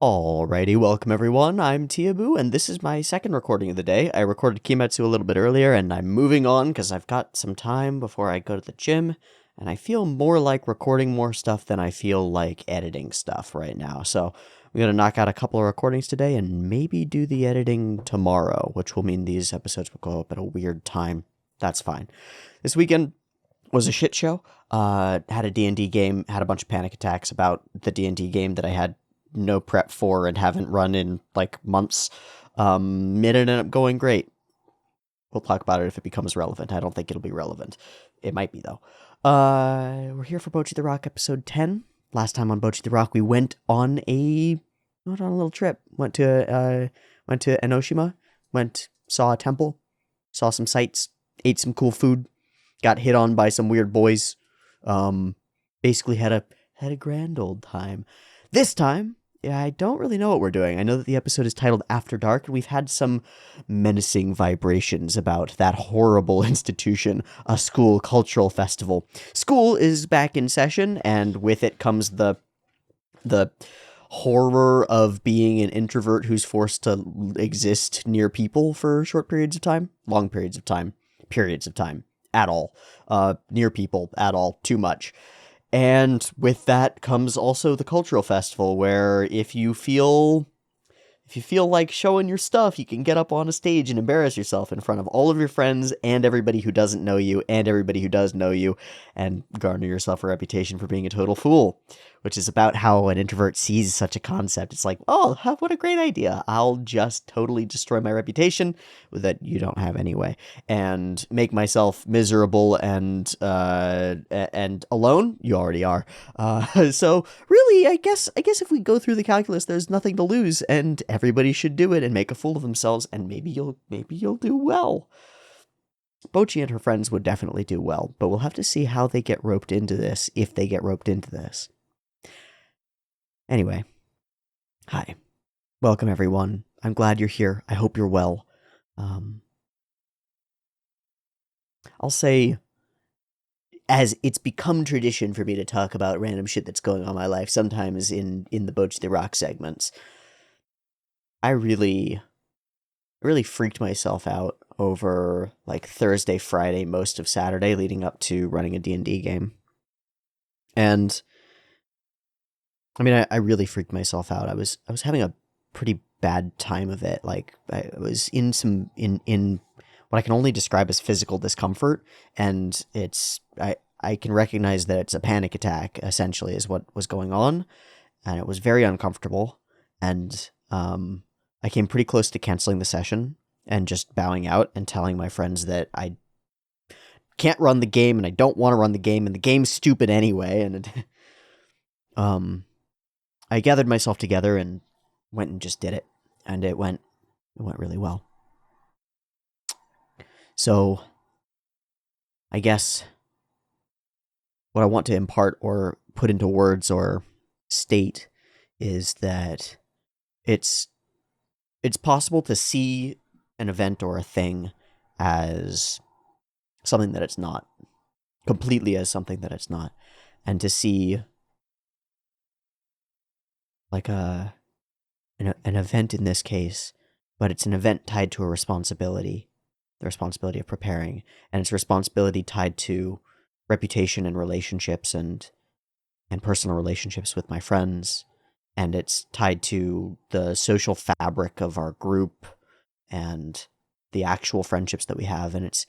Alrighty, welcome everyone. I'm Teeaboo, and this is my second recording of the day. I recorded Kimetsu a little bit earlier, and I'm moving on because I've got some time before I go to the gym, and I feel more like recording more stuff than I feel like editing stuff right now. So I'm going to knock out a couple of recordings today and maybe do the editing tomorrow, which will mean these episodes will go up at a weird time. That's fine. This weekend was a shit show. Had a D&D game, had a bunch of panic attacks about the D&D game that I had no prep for and haven't run in like months. It ended up going great. We'll talk about it if it becomes relevant. I don't think it'll be relevant. It might be though. We're here for Bocchi the Rock episode 10. Last time on Bocchi the Rock, we went on a little trip. Went to Enoshima. Saw a temple, saw some sights, ate some cool food, got hit on by some weird boys. Basically had a grand old time. This time, I don't really know what we're doing. I know that the episode is titled After Dark, and we've had some menacing vibrations about that horrible institution, a school cultural festival. School is back in session, and with it comes the horror of being an introvert who's forced to exist near people for short periods of time, long periods of time, at all, near people at all, too much. And with that comes also the cultural festival, where if you feel like showing your stuff, you can get up on a stage and embarrass yourself in front of all of your friends and everybody who doesn't know you and everybody who does know you, and garner yourself a reputation for being a total fool, which is about how an introvert sees such a concept. It's like, oh, what a great idea. I'll just totally destroy my reputation that you don't have anyway, and make myself miserable and alone. You already are. So really, I guess if we go through the calculus, there's nothing to lose, and everybody should do it and make a fool of themselves, and maybe you'll do well. Bocchi and her friends would definitely do well, but we'll have to see how they get roped into this, if they get roped into this. Anyway, hi. Welcome, everyone. I'm glad you're here. I hope you're well. I'll say, as it's become tradition for me to talk about random shit that's going on in my life, sometimes in the Bocchi the Rock segments, I really freaked myself out over like Thursday, Friday, most of Saturday leading up to running a D&D game. And I mean, I really freaked myself out. I was having a pretty bad time of it. Like I was in what I can only describe as physical discomfort, and I can recognize that it's a panic attack, essentially, is what was going on, and it was very uncomfortable. And I came pretty close to canceling the session and just bowing out and telling my friends that I can't run the game and I don't want to run the game and the game's stupid anyway. And I gathered myself together and went and just did it, and it went really well. So I guess what I want to impart or put into words or state is that it's possible to see an event or a thing as something that it's not, completely as something that it's not, and to see like an event in this case, but it's an event tied to a responsibility, the responsibility of preparing, and it's a responsibility tied to reputation and relationships and personal relationships with my friends, and it's tied to the social fabric of our group and the actual friendships that we have, and it's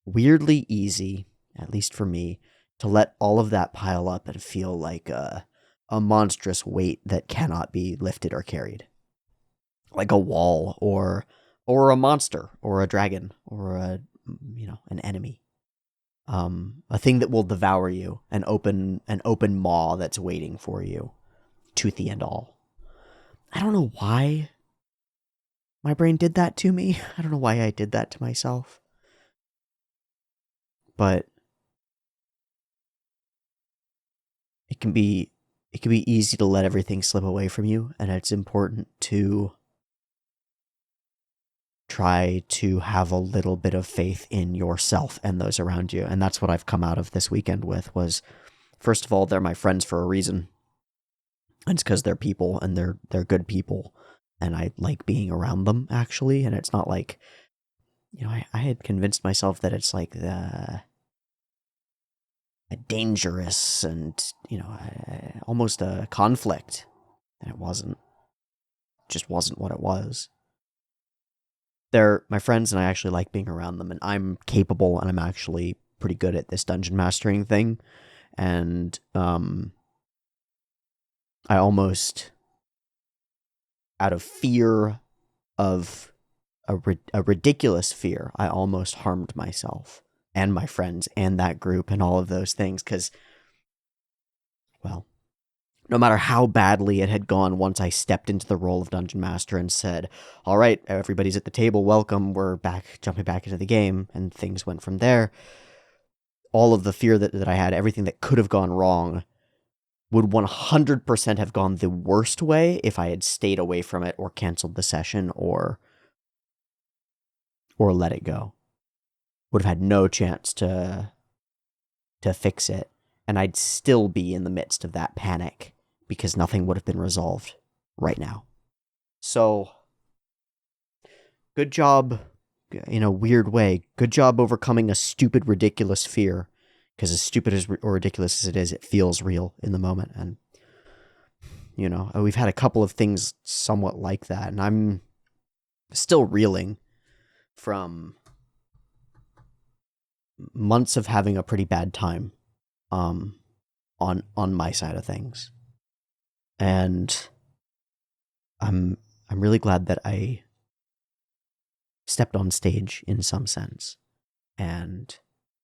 weirdly easy, at least for me, to let all of that pile up and feel like a monstrous weight that cannot be lifted or carried. Like a wall or a monster or a dragon or an enemy. A thing that will devour you, an open maw that's waiting for you, toothy and all. I don't know why my brain did that to me. I don't know why I did that to myself. But it can be easy to let everything slip away from you, and it's important to try to have a little bit of faith in yourself and those around you. And that's what I've come out of this weekend with was, first of all, they're my friends for a reason. And it's because they're people and they're good people. And I like being around them, actually. And it's not like, I had convinced myself that it's like a dangerous and, almost a conflict. And it wasn't. It just wasn't what it was. They're my friends, and I actually like being around them, and I'm capable, and I'm actually pretty good at this dungeon mastering thing. And I almost, out of fear of a ridiculous fear, I almost harmed myself and my friends and that group and all of those things, because, well, no matter how badly it had gone once I stepped into the role of Dungeon Master and said, all right, everybody's at the table, welcome, we're back, jumping back into the game, and things went from there, all of the fear that I had, everything that could have gone wrong, would 100% have gone the worst way if I had stayed away from it or canceled the session or let it go. Would have had no chance to fix it, and I'd still be in the midst of that panic because nothing would have been resolved right now. So, good job, in a weird way, good job overcoming a stupid, ridiculous fear, because as stupid or ridiculous as it is, it feels real in the moment. And, we've had a couple of things somewhat like that, and I'm still reeling from months of having a pretty bad time on my side of things. And I'm really glad that I stepped on stage in some sense and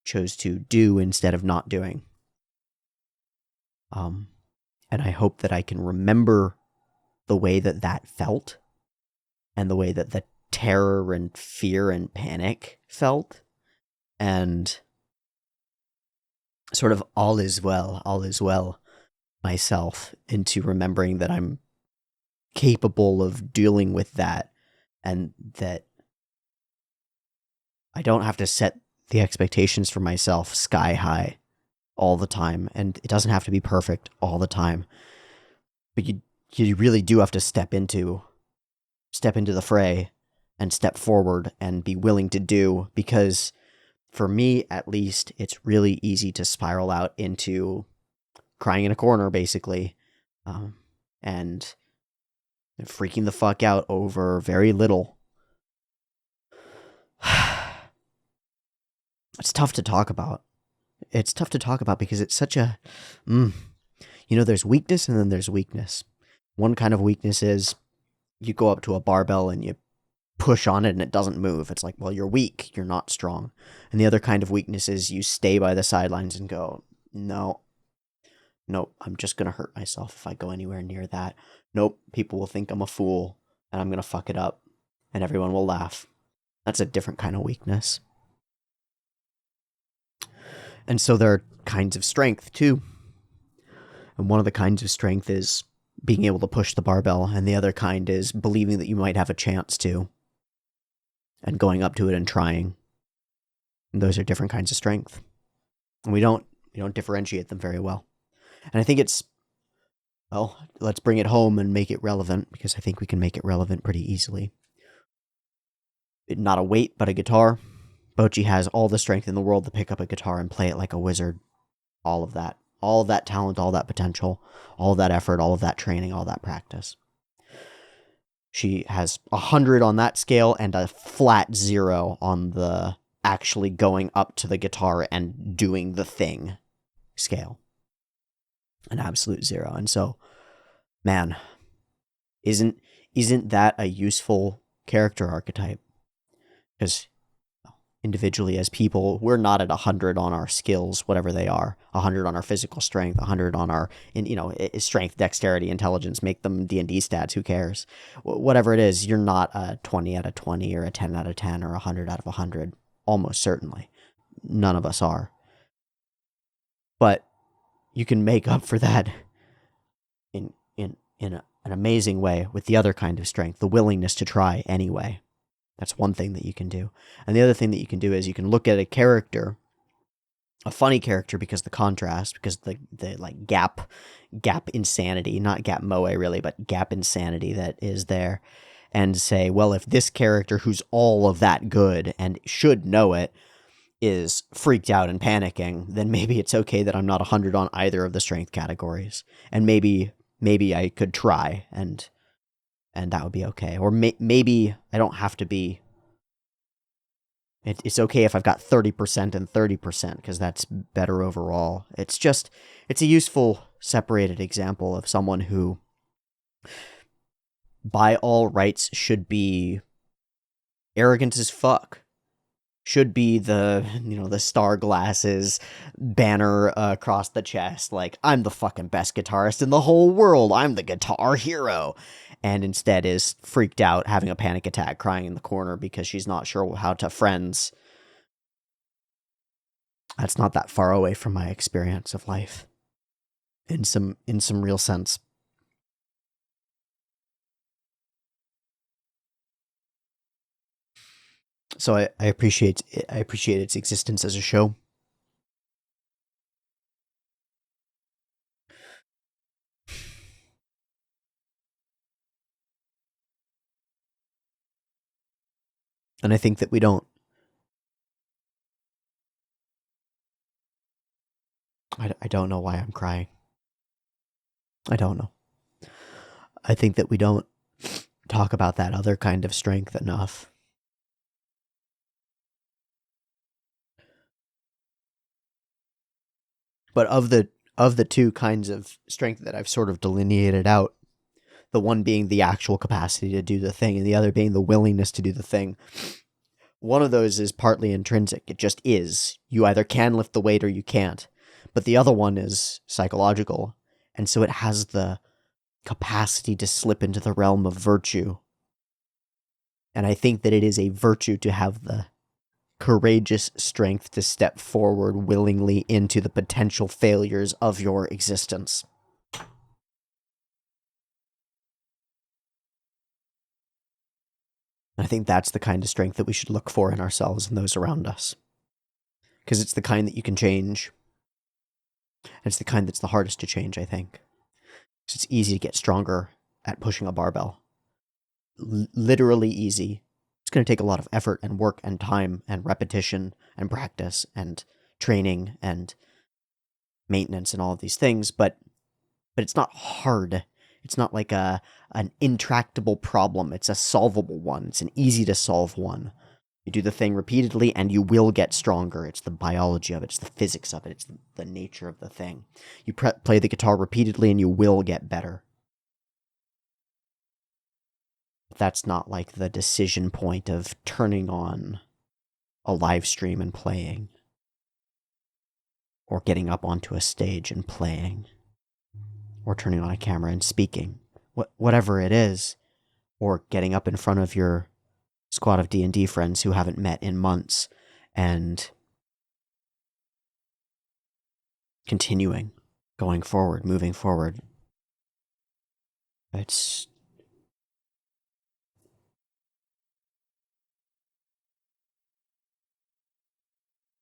chose to do instead of not doing. And I hope that I can remember the way that felt and the way that the terror and fear and panic felt, and sort of all is well myself into remembering that I'm capable of dealing with that, and that I don't have to set the expectations for myself sky high all the time, and it doesn't have to be perfect all the time. But you really do have to step into the fray and step forward and be willing to do, because for me, at least, it's really easy to spiral out into crying in a corner, basically, and freaking the fuck out over very little. It's tough to talk about. It's tough to talk about because it's such a... there's weakness and then there's weakness. One kind of weakness is you go up to a barbell and you push on it and it doesn't move. It's like, well, you're weak, you're not strong. And the other kind of weakness is you stay by the sidelines and go, no, I'm just going to hurt myself if I go anywhere near that. Nope, people will think I'm a fool and I'm going to fuck it up and everyone will laugh. That's a different kind of weakness. And so there are kinds of strength too. And one of the kinds of strength is being able to push the barbell, and the other kind is believing that you might have a chance to, and going up to it and trying. And those are different kinds of strength. And we don't differentiate them very well. And I think it's, well, let's bring it home and make it relevant, because I think we can make it relevant pretty easily. Not a weight, but a guitar. Bocchi has all the strength in the world to pick up a guitar and play it like a wizard. All of that. All of that talent, all that potential, all of that effort, all of that training, all that practice. She has 100 on that scale and a flat 0 on the actually going up to the guitar and doing the thing scale. An absolute 0. And so, man, isn't that a useful character archetype? Because individually as people, we're not at 100 on our skills, whatever they are. 100 on our physical strength, 100 on our, strength, dexterity, intelligence, make them D&D stats, who cares? Whatever it is, you're not a 20 out of 20 or a 10 out of 10 or 100 out of 100. Almost certainly. None of us are. But you can make up for that in an amazing way with the other kind of strength, the willingness to try anyway. That's one thing that you can do. And the other thing that you can do is you can look at a character a funny character because the contrast, because the like gap insanity, not gap moe really, but gap insanity that is there, and say, well, if this character who's all of that good and should know it is freaked out and panicking, then maybe it's okay that I'm not 100 on either of the strength categories, and maybe I could try, and that would be okay, or maybe I don't have to be. It's okay if I've got 30% and 30%, because that's better overall. It's a useful separated example of someone who, by all rights, should be arrogant as fuck. Should be the star glasses banner across the chest, like, I'm the fucking best guitarist in the whole world, I'm the guitar hero, and instead is freaked out, having a panic attack, crying in the corner because she's not sure how to friends. That's not that far away from my experience of life, in some real sense. So I appreciate its existence as a show. And I think that we don't. I don't know why I'm crying. I don't know. I think that we don't talk about that other kind of strength enough. But of the two kinds of strength that I've sort of delineated out, the one being the actual capacity to do the thing, and the other being the willingness to do the thing, one of those is partly intrinsic. It just is. You either can lift the weight or you can't. But the other one is psychological. And so it has the capacity to slip into the realm of virtue. And I think that it is a virtue to have the courageous strength to step forward willingly into the potential failures of your existence. I think that's the kind of strength that we should look for in ourselves and those around us. Because it's the kind that you can change. And it's the kind that's the hardest to change, I think. Because it's easy to get stronger at pushing a barbell. Literally easy. It's going to take a lot of effort and work and time and repetition and practice and training and maintenance and all of these things, but it's not hard. It's not like an intractable problem. It's a solvable one. It's an easy to solve one. You do the thing repeatedly and you will get stronger. It's the biology of it. It's the physics of it. It's the nature of the thing. You play the guitar repeatedly and you will get better. That's not like the decision point of turning on a live stream and playing, or getting up onto a stage and playing, or turning on a camera and speaking. Whatever it is, or getting up in front of your squad of D&D friends who haven't met in months and continuing, going forward, moving forward.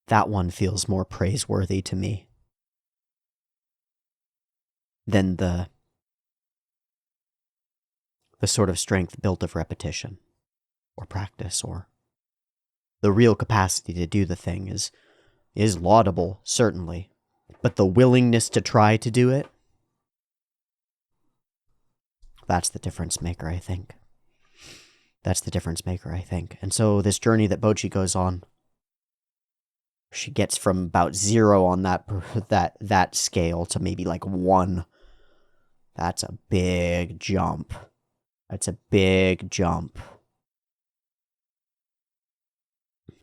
That one feels more praiseworthy to me than the sort of strength built of repetition or practice, or the real capacity to do the thing is laudable, certainly, but the willingness to try to do it, that's the difference maker, I think. That's the difference maker, I think. And so this journey that Bocchi goes on, she gets from about 0 on that scale to maybe like 1. That's a big jump. That's a big jump.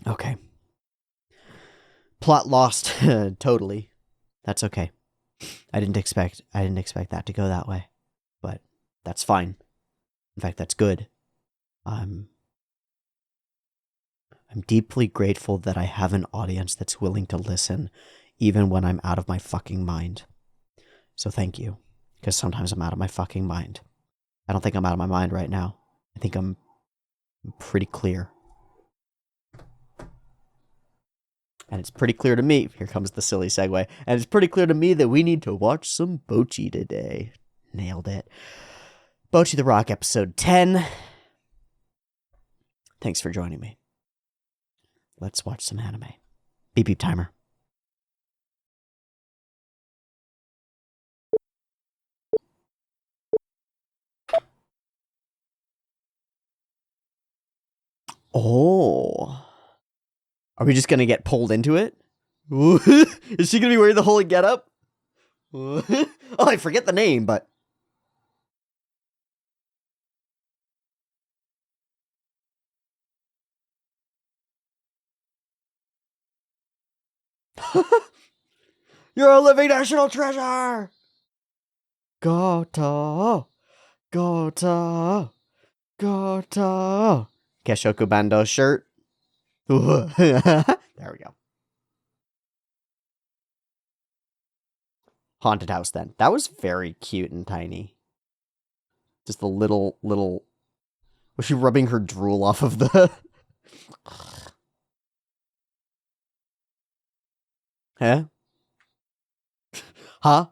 Okay. Plot lost. Totally. That's okay. I didn't expect that to go that way. But that's fine. In fact, that's good. I'm deeply grateful that I have an audience that's willing to listen, even when I'm out of my fucking mind. So thank you. Because sometimes I'm out of my fucking mind. I don't think I'm out of my mind right now. I think I'm pretty clear. And it's pretty clear to me, here comes the silly segue, and it's pretty clear to me that we need to watch some Bocchi today. Nailed it. Bocchi the Rock, episode 10. Thanks for joining me. Let's watch some anime. Beep beep timer. Oh. Are we just gonna get pulled into it? Is she gonna be wearing the whole getup? Oh, I forget the name, but... You're a living national treasure! Goto! Goto! Goto! Keshoku Bando shirt. There we go. Haunted house then. That was very cute and tiny. Just the little... Was she rubbing her drool off of the... Huh? Huh?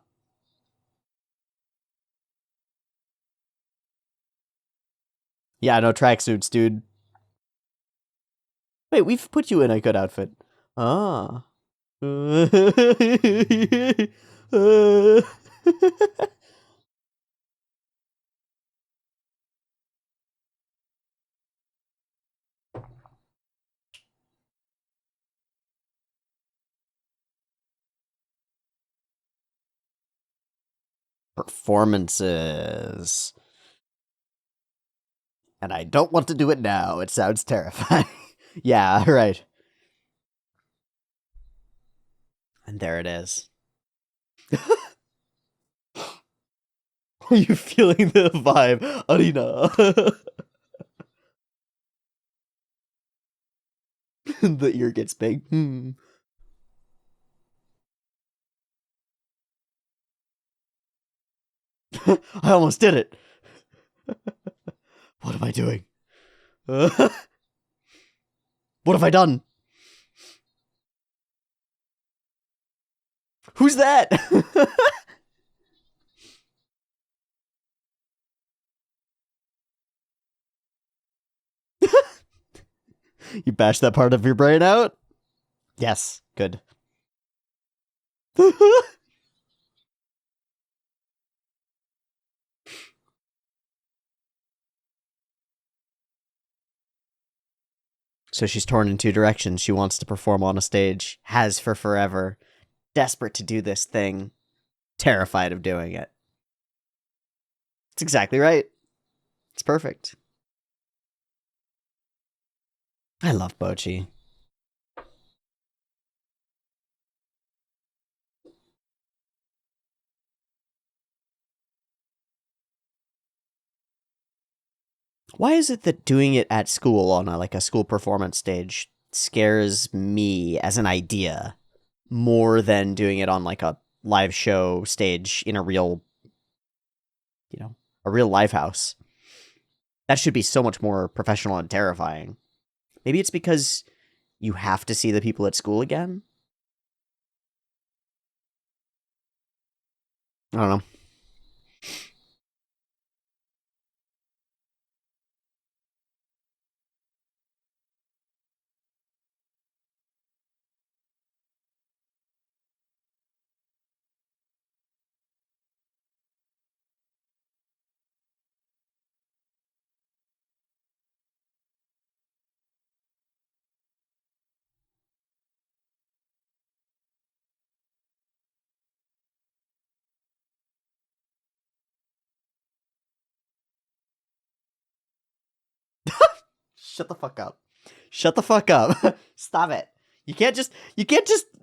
Yeah, no tracksuits, dude. Wait, we've put you in a good outfit. Ah. Performances. And I don't want to do it now. It sounds terrifying. Yeah, right. And there it is. Are you feeling the vibe, Arina? The ear gets big. I almost did it. What am I doing? What have I done? Who's that? You bashed that part of your brain out? Yes, good. So she's torn in two directions. She wants to perform on a stage, has for forever, desperate to do this thing, terrified of doing it. It's exactly right. It's perfect. I love Bocchi. Why is it that doing it at school on a school performance stage scares me as an idea more than doing it on like a live show stage in a real, a real live house? That should be so much more professional and terrifying. Maybe it's because you have to see the people at school again? I don't know. Shut the fuck up. Shut the fuck up. Stop it. You can't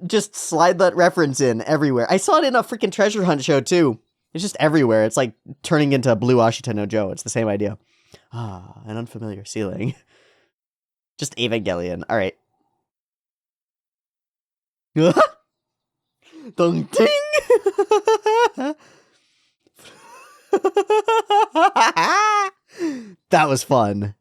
just slide that reference in everywhere. I saw it in a freaking treasure hunt show too. It's just everywhere. It's like turning into Blue Ashita no Joe. It's the same idea. Ah, an unfamiliar ceiling. Just Evangelion. All right. Dong ting. That was fun.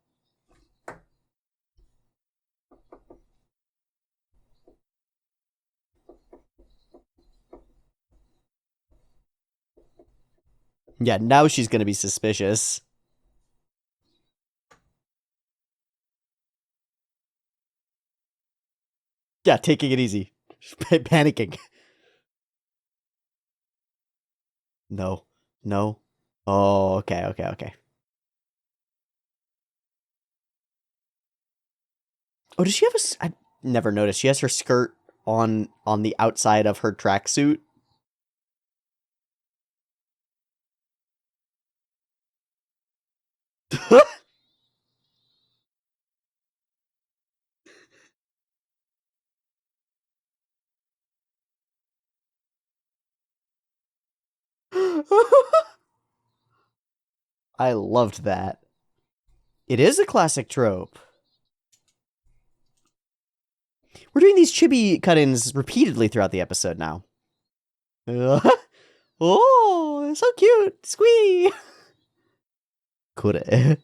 Yeah, now she's gonna be suspicious. Yeah, taking it easy. Panicking. No. No. Oh, okay, okay, okay. Oh, does she have I never noticed. She has her skirt on the outside of her tracksuit. I loved that. It is a classic trope. We're doing these chibi cut-ins repeatedly throughout the episode now. Oh, so cute. Squee. Kure.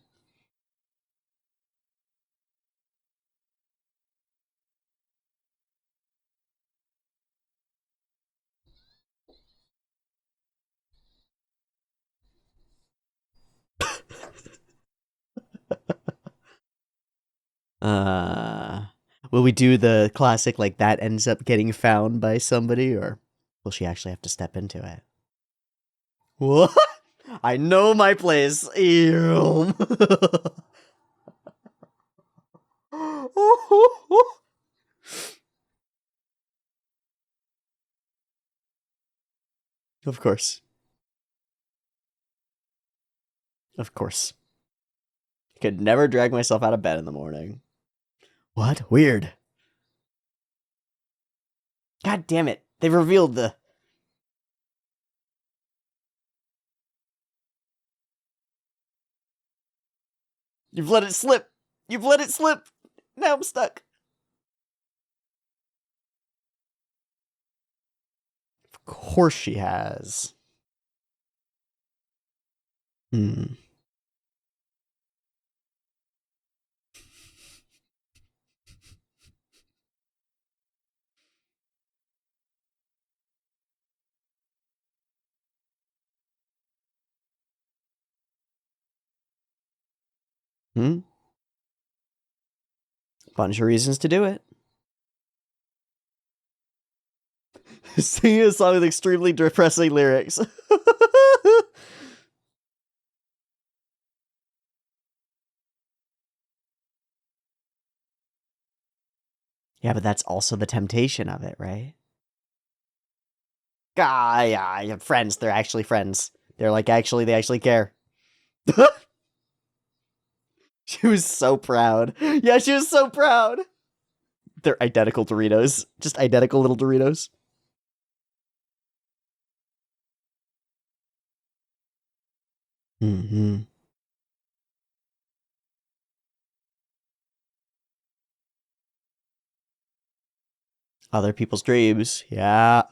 Uh, will we do the classic, like, that ends up getting found by somebody, or will she actually have to step into it? What? I know my place. Ew. Of course. Of course. Could never drag myself out of bed in the morning. What? Weird. God damn it. They've revealed the... You've let it slip. You've let it slip. Now I'm stuck. Of course she has. Hmm. Hmm? Bunch of reasons to do it. Singing a song with extremely depressing lyrics. Yeah, but that's also the temptation of it, right? Ah, yeah, friends. They're actually friends. They're like, actually, they actually care. She was so proud. Yeah, she was so proud. They're identical Doritos. Just identical little Doritos. Mm-hmm. Other people's dreams. Yeah.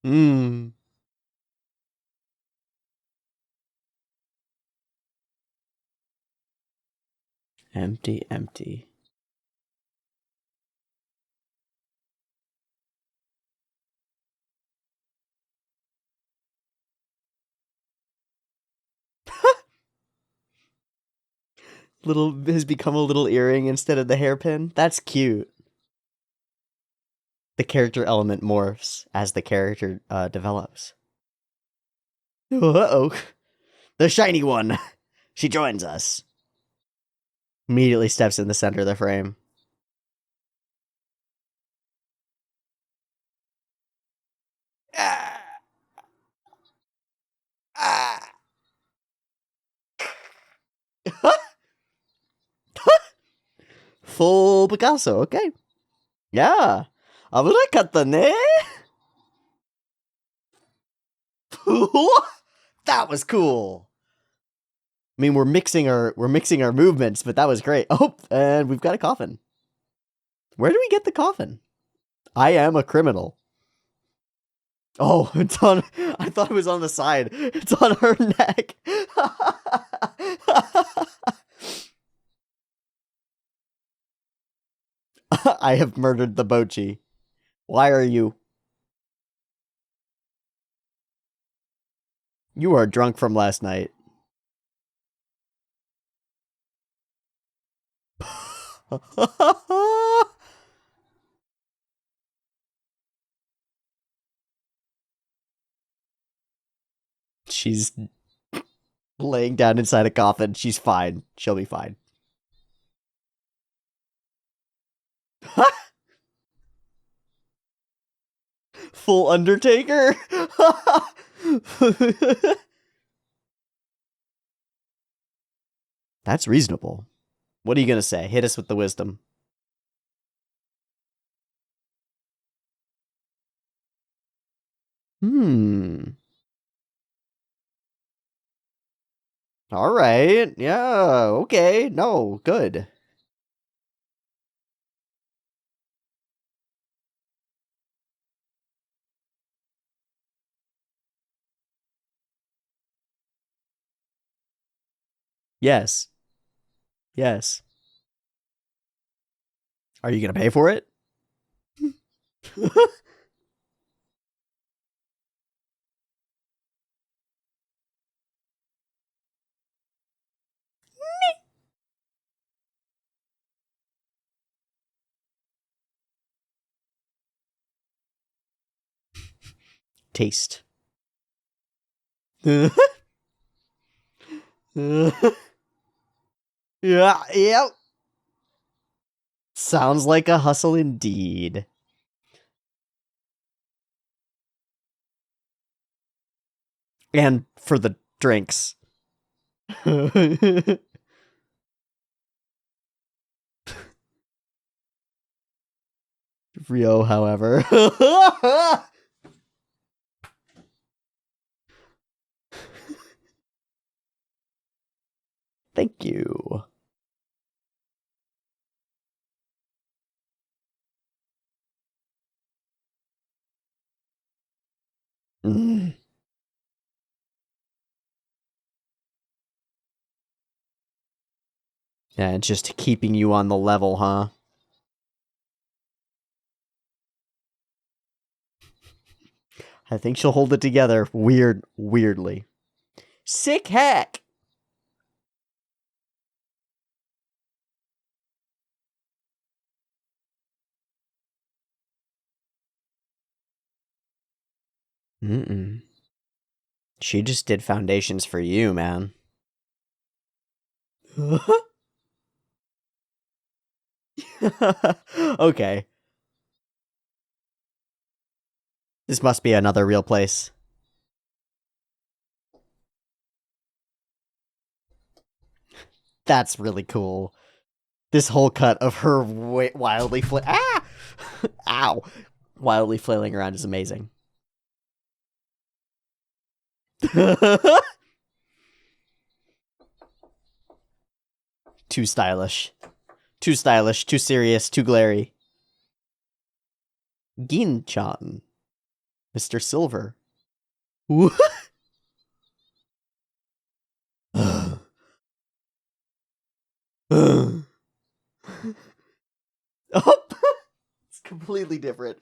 Mmm. Empty, empty. Little has become a little earring instead of the hairpin. That's cute. The character element morphs as the character develops. Uh-oh. The shiny one. She joins us. Immediately steps in the center of the frame. Ah, ah. Full Picasso, okay. Yeah. ne? That was cool. I mean, we're mixing our movements, but that was great. Oh, and we've got a coffin. Where do we get the coffin? I am a criminal. Oh, it's on. I thought it was on the side. It's on her neck. I have murdered the Bocchi. Why are you? You are drunk from last night. She's laying down inside a coffin. She's fine. She'll be fine. Full Undertaker? That's reasonable. What are you gonna say? Hit us with the wisdom. Hmm. Alright. Yeah, okay. No, good. Yes. Yes. Are you gonna pay for it? Taste. Yeah, yep. Sounds like a hustle indeed. And for the drinks. Rio, however. Thank you. Mm. Yeah, just keeping you on the level, huh? I think she'll hold it together. Weirdly. Sick hack! Mm-mm. She just did foundations for you, man. Okay. This must be another real place. That's really cool. This whole cut of her wildly ow! Wildly flailing around is amazing. Too stylish. Too stylish, too serious, too glary. Gin-chan. Mr. Silver. Oh, it's completely different.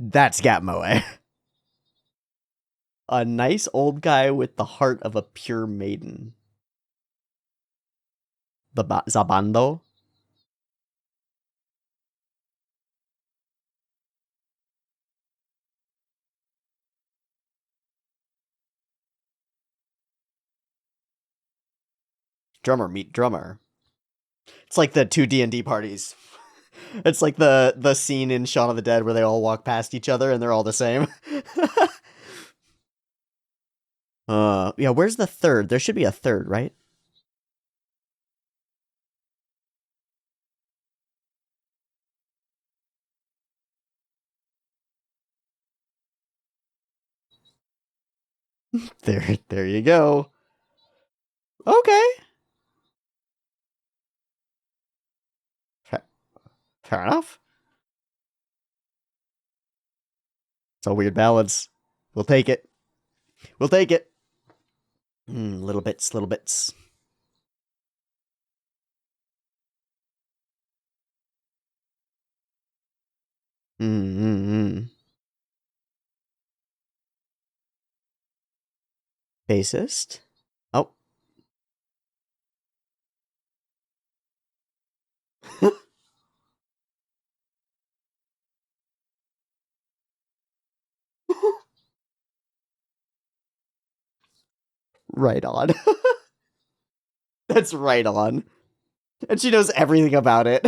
That's Gatmoe. A nice old guy with the heart of a pure maiden. The Zabando? Drummer meet drummer. It's like the two D&D parties. It's like the scene in Shaun of the Dead where they all walk past each other and they're all the same. Yeah, where's the third? There should be a third, right? There you go. Okay. Fa- Fair enough. It's a weird balance. We'll take it. We'll take it. Little bits, little bits. Mm-hmm. Bassist. Oh. Right on. That's right on. And she knows everything about it.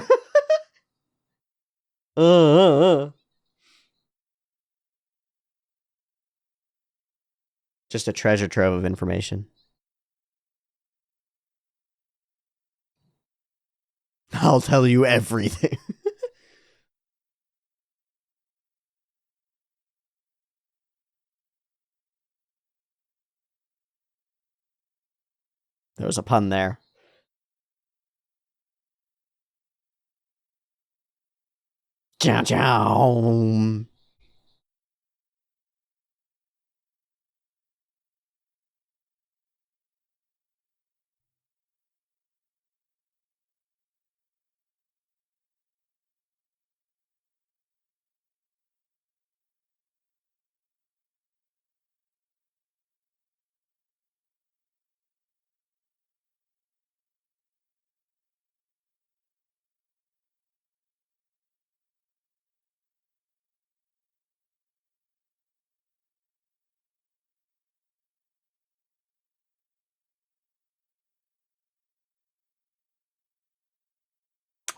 uh. Just a treasure trove of information. I'll tell you everything. There was a pun there. Chow chow.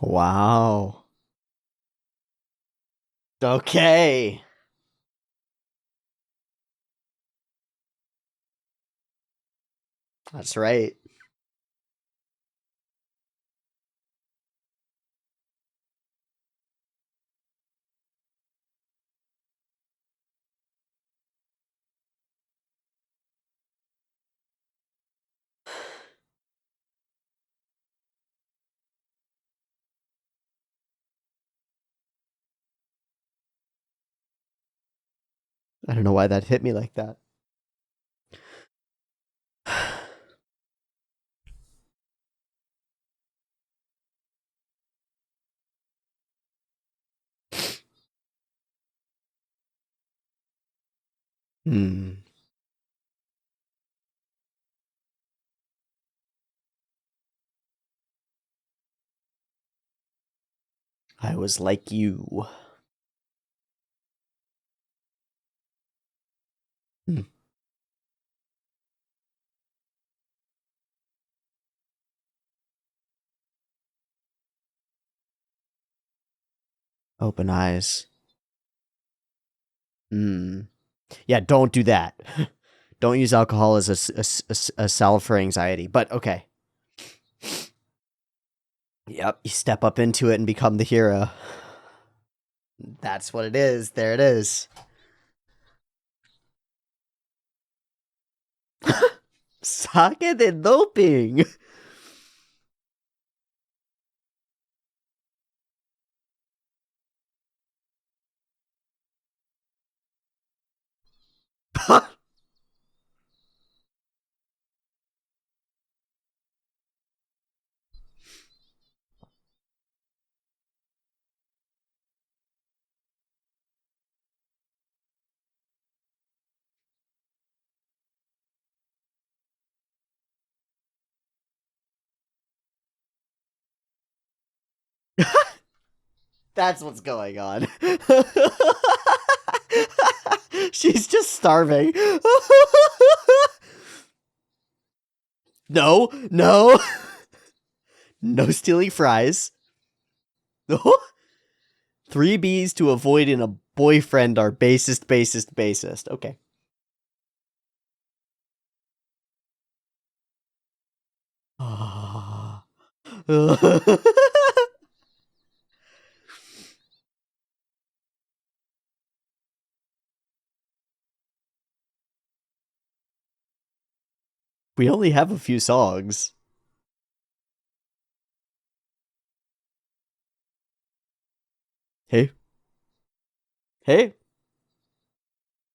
Wow. Okay. That's right. I don't know why that hit me like that. Hmm. I was like you. Hmm. Open eyes. Hmm. Yeah, don't do that. Don't use alcohol as a salve for anxiety. But okay. Yep, you step up into it and become the hero. That's what it is. There it is. Sake de doping. That's what's going on. She's just starving. No, no. No stealing fries. No. Three B's to avoid in a boyfriend are basest, basest, basest. Okay. We only have a few songs. Hey. Hey.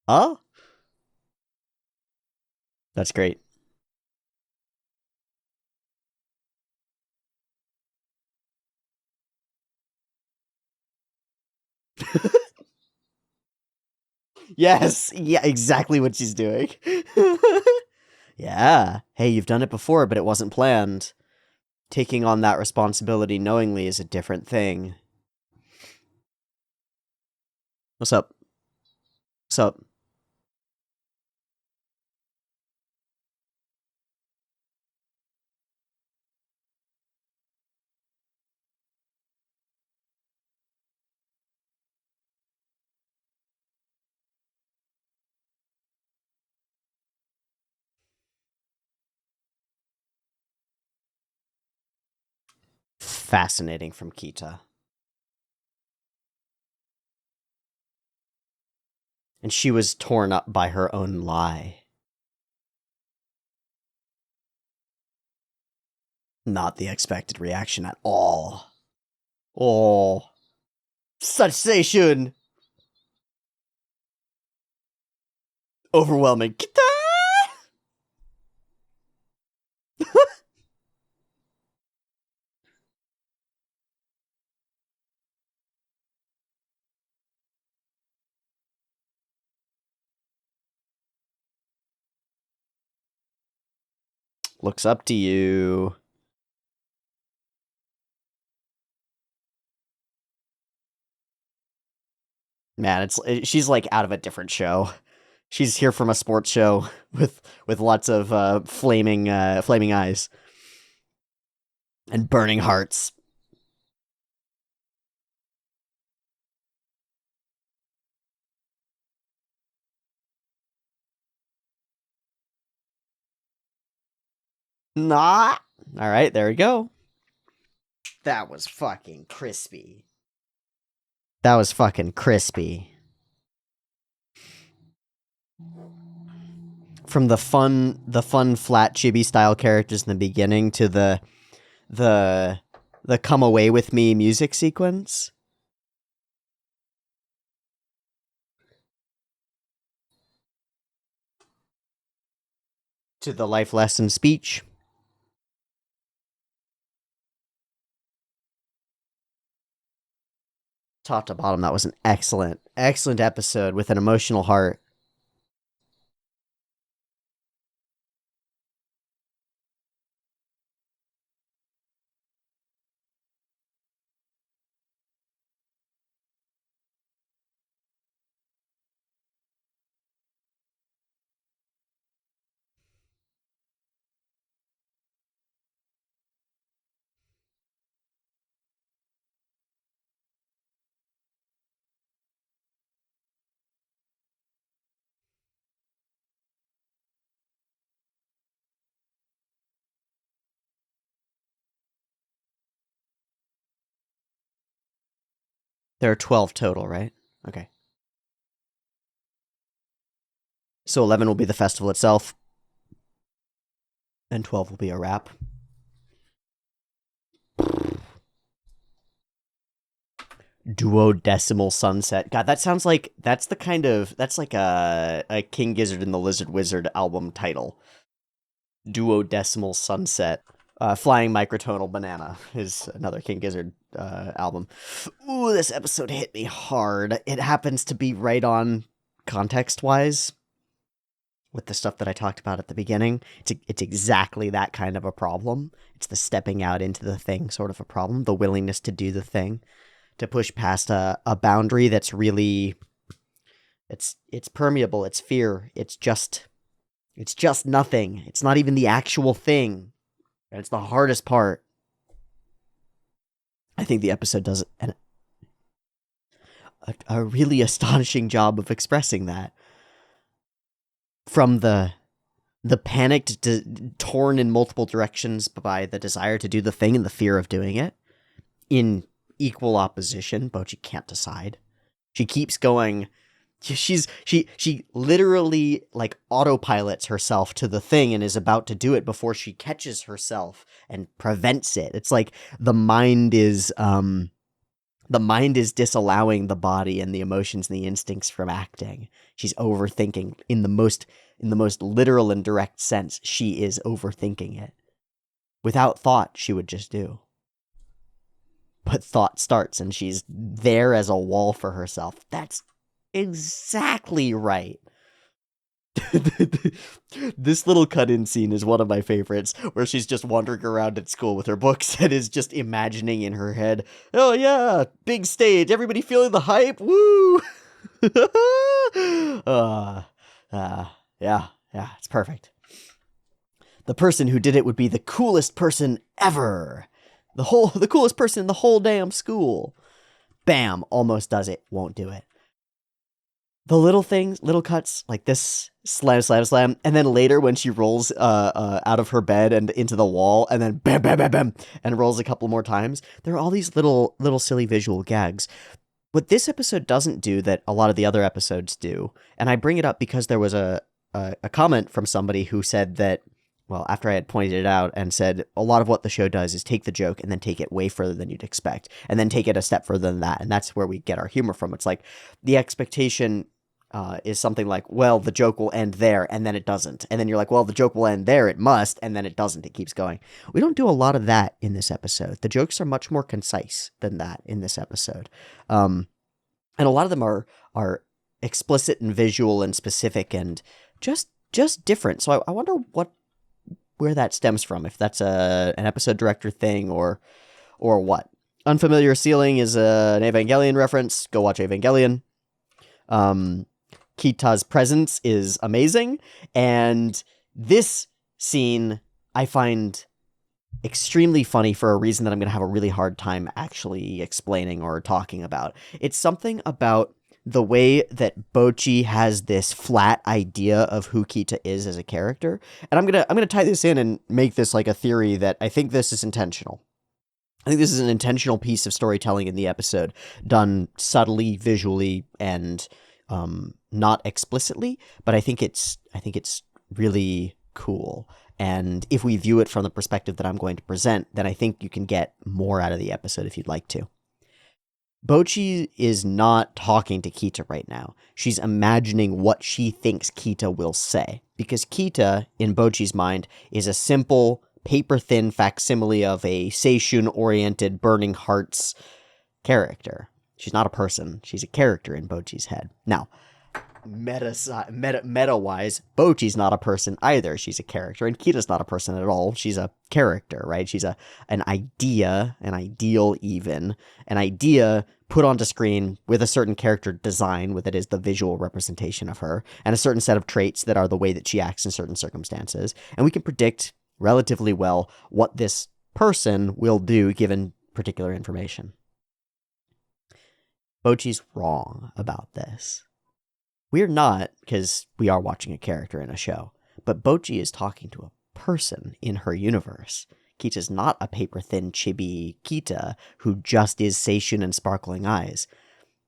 Oh? That's great. Yes. Yeah, exactly what she's doing. Yeah. Hey, you've done it before, but it wasn't planned. Taking on that responsibility knowingly is a different thing. What's up? What's up? Fascinating from Kita. And she was torn up by her own lie. Not the expected reaction at all. Oh, such sensation. Overwhelming. Kita! Looks up to you. Man, she's like out of a different show. She's here from a sports show with lots of flaming eyes and burning hearts. Nah. All right, there we go. That was fucking crispy. That was fucking crispy. From the fun flat chibi style characters in the beginning to the the come away with me music sequence. To the life lesson speech. Top to bottom, that was an excellent episode with an emotional heart. There are 12 total, right? Okay. So 11 will be the festival itself, and 12 will be a wrap. Duodecimal Sunset. God, that sounds like that's like a King Gizzard and the Lizard Wizard album title. Duodecimal Sunset. Flying Microtonal Banana is another King Gizzard album. Ooh, this episode hit me hard. It happens to be right on context-wise with the stuff that I talked about at the beginning. It's exactly that kind of a problem. It's the stepping out into the thing sort of a problem, the willingness to do the thing, to push past a boundary that's really it's permeable, it's fear, it's just nothing. It's not even the actual thing. And it's the hardest part. I think the episode does a really astonishing job of expressing that. From the panicked, torn in multiple directions by the desire to do the thing and the fear of doing it, in equal opposition. Bocchi can't decide. She keeps going, She literally like autopilots herself to the thing and is about to do it before she catches herself and prevents it. It's like the mind is disallowing the body and the emotions and the instincts from acting. She's overthinking in the most literal and direct sense. She is overthinking it. Without thought, she would just do. But thought starts and she's there as a wall for herself. That's exactly right. This little cut-in scene is one of my favorites, where she's just wandering around at school with her books and is just imagining in her head, oh yeah, big stage, everybody feeling the hype, woo! Yeah, it's perfect. The person who did it would be the coolest person ever. The coolest person in the whole damn school. Bam, almost does it, won't do it. The little things, little cuts like this, slam, slam, slam, and then later when she rolls out of her bed and into the wall, and then bam, bam, bam, bam, and rolls a couple more times. There are all these little silly visual gags. What this episode doesn't do that a lot of the other episodes do, and I bring it up because there was a comment from somebody who said that, well, after I had pointed it out and said a lot of what the show does is take the joke and then take it way further than you'd expect, and then take it a step further than that, and that's where we get our humor from. It's like the expectation is something like, well, the joke will end there, and then it doesn't. And then you're like, well, the joke will end there, it must, and then it doesn't. It keeps going. We don't do a lot of that in this episode. The jokes are much more concise than that in this episode. And a lot of them are explicit and visual and specific and just different. So I wonder where that stems from, if that's an episode director thing or what. Unfamiliar Ceiling is an Evangelion reference. Go watch Evangelion. Kita's presence is amazing, and this scene I find extremely funny for a reason that I'm going to have a really hard time actually explaining or talking about. It's something about the way that Bocchi has this flat idea of who Kita is as a character, and I'm gonna tie this in and make this like a theory that I think this is intentional. I think this is an intentional piece of storytelling in the episode, done subtly, visually, and not explicitly, but I think it's really cool. And if we view it from the perspective that I'm going to present, then I think you can get more out of the episode if you'd like to. Bocchi is not talking to Kita right now. She's imagining what she thinks Kita will say, because Kita, in Bocchi's mind, is a simple, paper-thin facsimile of a Seishun-oriented Burning Hearts character. She's not a person. She's a character in Bocchi's head. Now, meta-wise, Bocchi's not a person either. She's a character, and Kita's not a person at all. She's a character, right? She's an idea, an ideal even, an idea put onto screen with a certain character design, with it is the visual representation of her, and a certain set of traits that are the way that she acts in certain circumstances. And we can predict relatively well what this person will do given particular information. Bocchi's wrong about this. We're not, because we are watching a character in a show, but Bocchi is talking to a person in her universe. Kita's not a paper-thin chibi Kita who just is Seishun and sparkling eyes.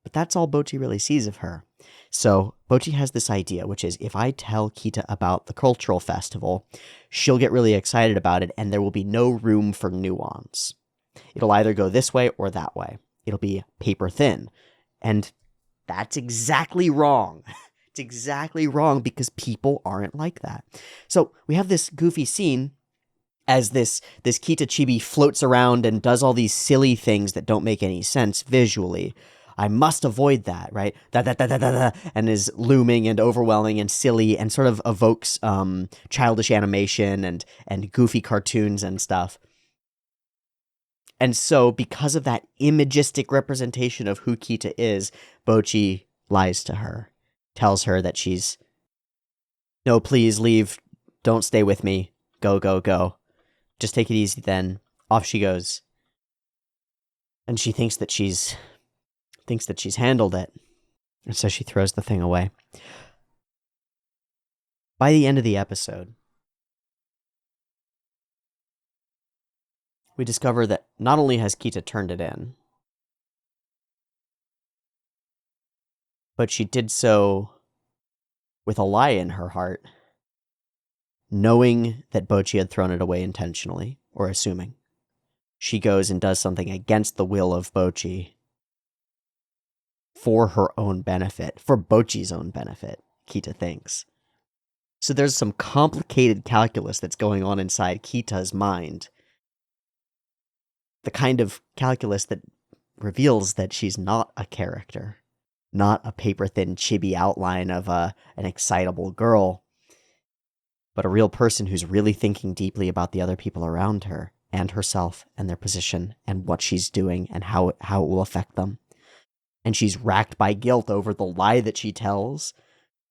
But that's all Bocchi really sees of her. So Bocchi has this idea, which is if I tell Kita about the cultural festival, she'll get really excited about it, and there will be no room for nuance. It'll either go this way or that way. It'll be paper-thin. And that's exactly wrong. It's exactly wrong because people aren't like that. So we have this goofy scene as this Kita chibi floats around and does all these silly things that don't make any sense visually. I must avoid that, right? And is looming and overwhelming and silly and sort of evokes childish animation and goofy cartoons and stuff. And so because of that imagistic representation of who Kita is, Bocchi lies to her, tells her that she's, no, please leave, don't stay with me, go, go, go. Just take it easy then. Off she goes. And she thinks that she's handled it. And so she throws the thing away. By the end of the episode, we discover that not only has Kita turned it in, but she did so with a lie in her heart, knowing that Bocchi had thrown it away intentionally, or assuming. She goes and does something against the will of Bocchi for her own benefit, for Bocchi's own benefit, Kita thinks. So there's some complicated calculus that's going on inside Kita's mind. The kind of calculus that reveals that she's not a character, not a paper-thin chibi outline of an excitable girl, but a real person who's really thinking deeply about the other people around her and herself and their position and what she's doing and how it will affect them. And she's racked by guilt over the lie that she tells,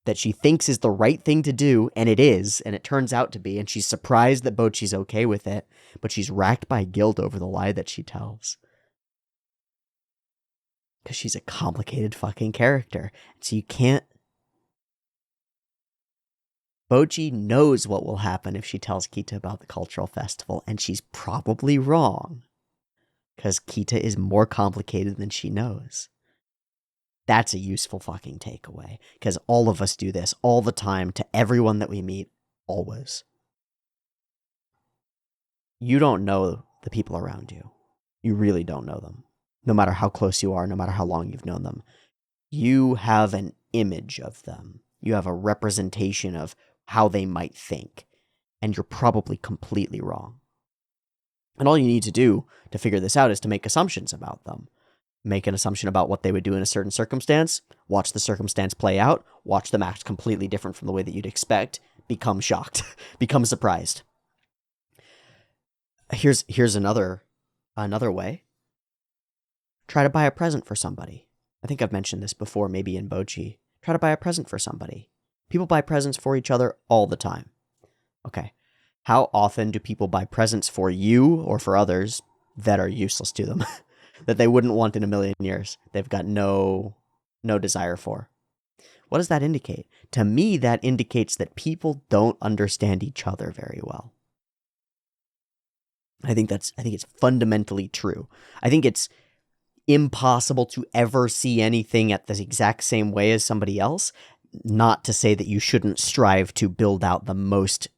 that she thinks is the right thing to do, and it is, and it turns out to be, and she's surprised that Bocchi's okay with it, but she's racked by guilt over the lie that she tells. Because she's a complicated fucking character. So you can't... Bocchi knows what will happen if she tells Kita about the cultural festival, and she's probably wrong. Because Kita is more complicated than she knows. That's a useful fucking takeaway. Because all of us do this all the time to everyone that we meet, always. You don't know the people around you. You really don't know them. No matter how close you are, no matter how long you've known them. You have an image of them. You have a representation of how they might think. And you're probably completely wrong. And all you need to do to figure this out is to make assumptions about them. Make an assumption about what they would do in a certain circumstance, watch the circumstance play out, watch them act completely different from the way that you'd expect, become shocked, become surprised. Here's another way. Try to buy a present for somebody. I think I've mentioned this before, maybe in Bocchi. Try to buy a present for somebody. People buy presents for each other all the time. Okay. How often do people buy presents for you or for others that are useless to them? That they wouldn't want in a million years. They've got no desire for. What does that indicate? To me, that indicates that people don't understand each other very well. I think it's fundamentally true. I think it's impossible to ever see anything at the exact same way as somebody else. Not to say that you shouldn't strive to build out the most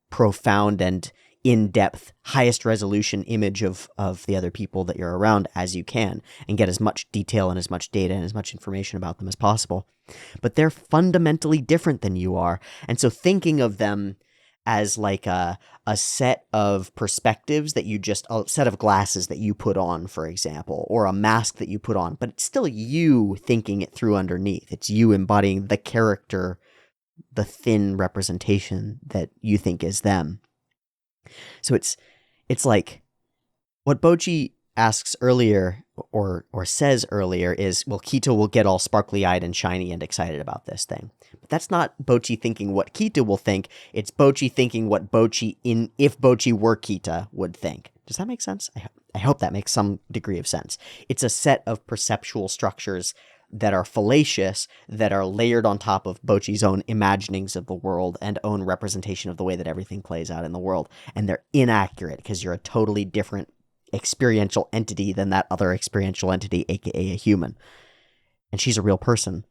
profound and in-depth, highest resolution image of the other people that you're around as you can, and get as much detail and as much data and as much information about them as possible. But they're fundamentally different than you are. And so thinking of them as like a set of perspectives that a set of glasses that you put on, for example, or a mask that you put on, but it's still you thinking it through underneath. It's you embodying the character, the thin representation that you think is them. So it's like what Bocchi asks earlier or says earlier is, well, Kita will get all sparkly-eyed and shiny and excited about this thing. But that's not Bocchi thinking what Kita will think. It's Bocchi thinking what Bocchi, if Bocchi were Kita, would think. Does that make sense? I hope that makes some degree of sense. It's a set of perceptual structures that are fallacious, that are layered on top of Bocchi's own imaginings of the world and own representation of the way that everything plays out in the world. And they're inaccurate because you're a totally different experiential entity than that other experiential entity, aka a human. And she's a real person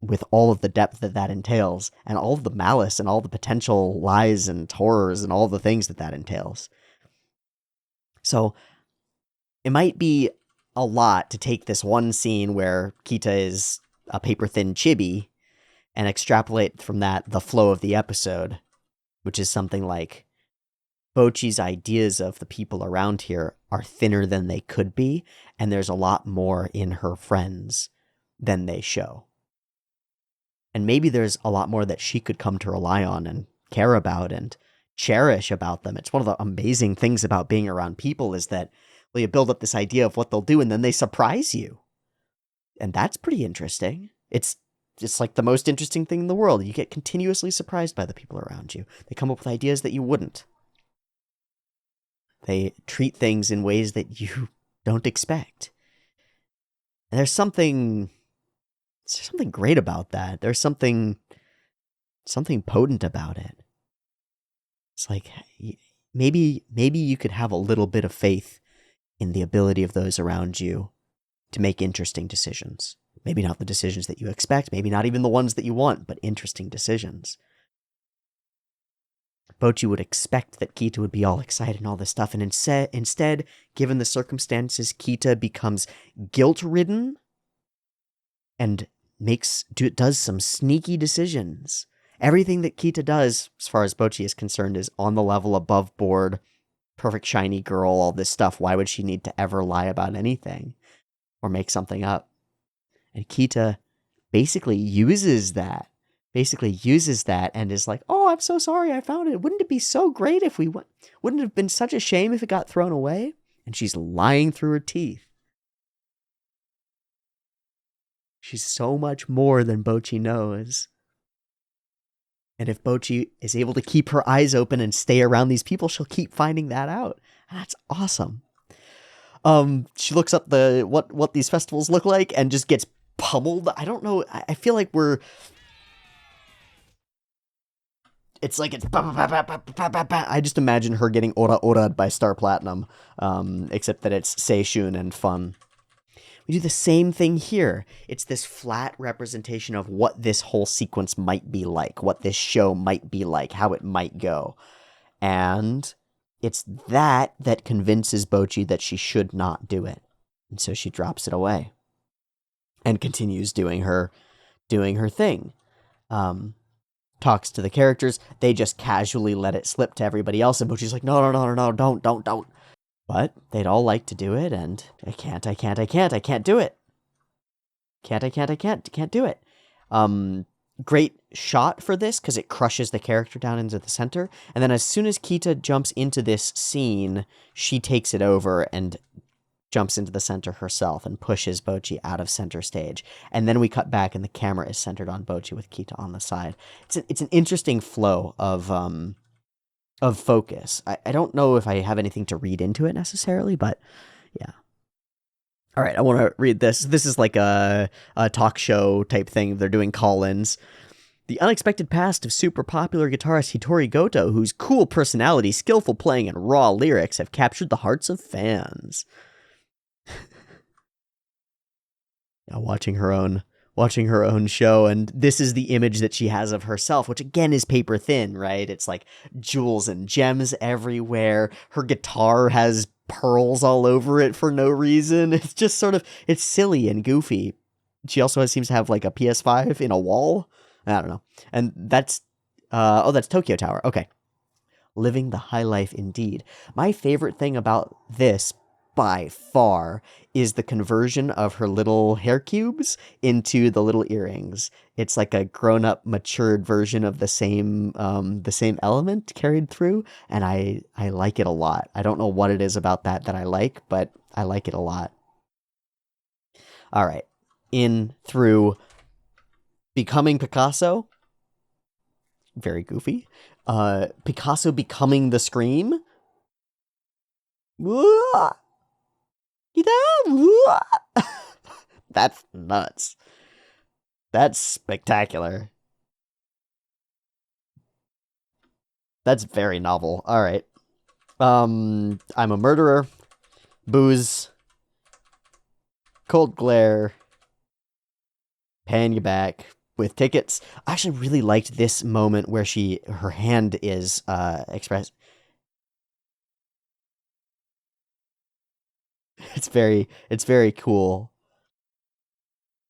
with all of the depth that entails, and all of the malice and all the potential lies and horrors and all the things that entails. So it might be a lot to take this one scene where Kita is a paper-thin chibi and extrapolate from that the flow of the episode, which is something like Bocchi's ideas of the people around here are thinner than they could be, and there's a lot more in her friends than they show. And maybe there's a lot more that she could come to rely on and care about and cherish about them. It's one of the amazing things about being around people is that, well, you build up this idea of what they'll do and then they surprise you. And that's pretty interesting. It's like the most interesting thing in the world. You get continuously surprised by the people around you. They come up with ideas that you wouldn't. They treat things in ways that you don't expect. And there's something great about that. There's something potent about it. It's like maybe you could have a little bit of faith in the ability of those around you to make interesting decisions, Maybe not the decisions that you expect, maybe not even the ones that you want, but interesting decisions. Bocchi would expect that Kita would be all excited and all this stuff, and instead, given the circumstances, Kita becomes guilt-ridden and does some sneaky decisions. Everything that Kita does, as far as Bocchi is concerned, is on the level above board, perfect shiny girl, all this stuff. Why would she need to ever lie about anything or make something up? And Kita basically uses that and is like, oh, I'm so sorry I found it. Wouldn't it be so great if wouldn't it have been such a shame if it got thrown away? And she's lying through her teeth. She's so much more than Bocchi knows. And if Bocchi is able to keep her eyes open and stay around these people, she'll keep finding that out. And that's awesome. She looks up what these festivals look like and just gets pummeled. I don't know. I feel like it's like it's I just imagine her getting ora'd by Star Platinum, except that it's seishun and fun. We do the same thing here. It's this flat representation of what this whole sequence might be like, what this show might be like, how it might go. And it's that convinces Bocchi that she should not do it. And so she drops it away and continues doing her thing. Talks to the characters. They just casually let it slip to everybody else. And Bocchi's like, no, don't. But they'd all like to do it, and I can't do it. Can't do it. Great shot for this, because it crushes the character down into the center, and then as soon as Kita jumps into this scene, she takes it over and jumps into the center herself and pushes Bocchi out of center stage. And then we cut back, and the camera is centered on Bocchi with Kita on the side. It's an interesting flow of focus. I don't know if I have anything to read into it necessarily, but yeah. All right, I want to read this. This is like a talk show type thing. They're doing call-ins. The unexpected past of super popular guitarist Hitori Goto, whose cool personality, skillful playing, and raw lyrics have captured the hearts of fans. Yeah, watching her own show, and this is the image that she has of herself, which again is paper thin, right? It's like jewels and gems everywhere. Her guitar has pearls all over it for no reason. It's just sort of, it's silly and goofy. She also seems to have like a PS5 in a wall. I don't know. And that's Tokyo Tower. Okay. Living the high life indeed. My favorite thing about this, by far, is the conversion of her little hair cubes into the little earrings. It's like a grown-up, matured version of the same element carried through, and I like it a lot. I don't know what it is about that I like, but I like it a lot. All right, in through becoming Picasso, very goofy. Picasso becoming the Scream. That's nuts. That's spectacular. That's very novel. All right. I'm a murderer. Booze. Cold glare. Paying you back with tickets. I actually really liked this moment where her hand is expressed. It's very cool.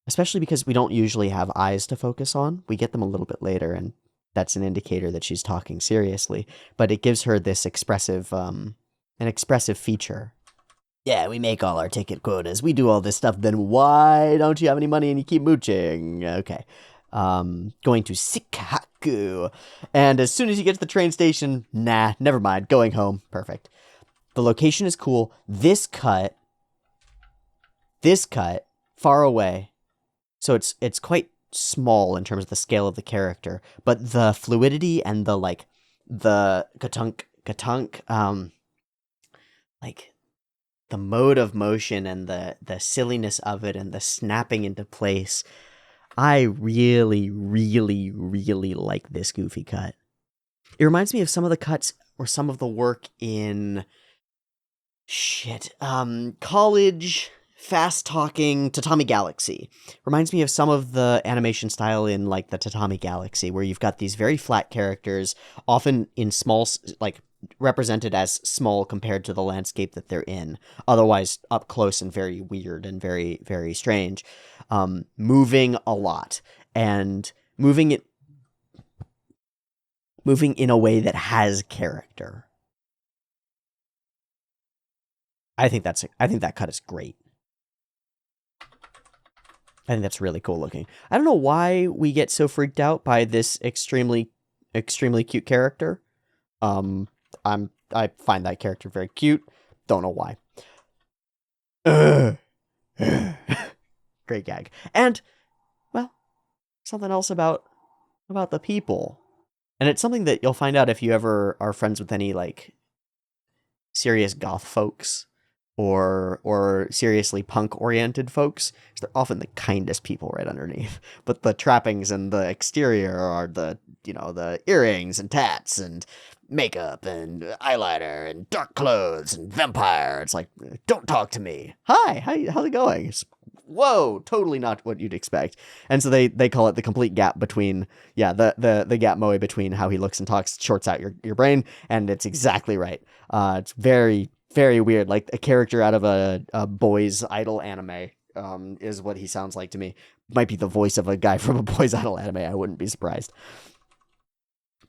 Especially because we don't usually have eyes to focus on. We get them a little bit later, and that's an indicator that she's talking seriously. But it gives her this an expressive feature. Yeah, we make all our ticket quotas. We do all this stuff. Then why don't you have any money and you keep mooching? Okay. Going to Sikaku. And as soon as you get to the train station, nah, never mind. Going home. Perfect. The location is cool. This cut, far away. So it's quite small in terms of the scale of the character, but the fluidity and the gatunk, like the mode of motion and the silliness of it and the snapping into place. I really, really, really like this goofy cut. It reminds me of some of the cuts or some of the work in college fast-talking Tatami Galaxy. Reminds me of some of the animation style in, like, the Tatami Galaxy, where you've got these very flat characters, often in small, like, represented as small compared to the landscape that they're in, otherwise up close and very weird and very, very strange, moving a lot, and moving in a way that has character. I think that cut is great. I think that's really cool looking. I don't know why we get so freaked out by this extremely, extremely cute character. I find that character very cute. Don't know why. Great gag. And, well, something else about the people. And it's something that you'll find out if you ever are friends with any, like, serious goth folks or seriously punk-oriented folks. They're often the kindest people right underneath. But the trappings and the exterior are the earrings and tats and makeup and eyeliner and dark clothes and vampire. It's like, don't talk to me. Hi, how's it going? Whoa, totally not what you'd expect. And so they call it the complete gap between, the gap moe between how he looks and talks shorts out your brain, and it's exactly right. It's very, very weird. Like a character out of a boys' idol anime is what he sounds like to me. Might be the voice of a guy from a boys' idol anime. I wouldn't be surprised.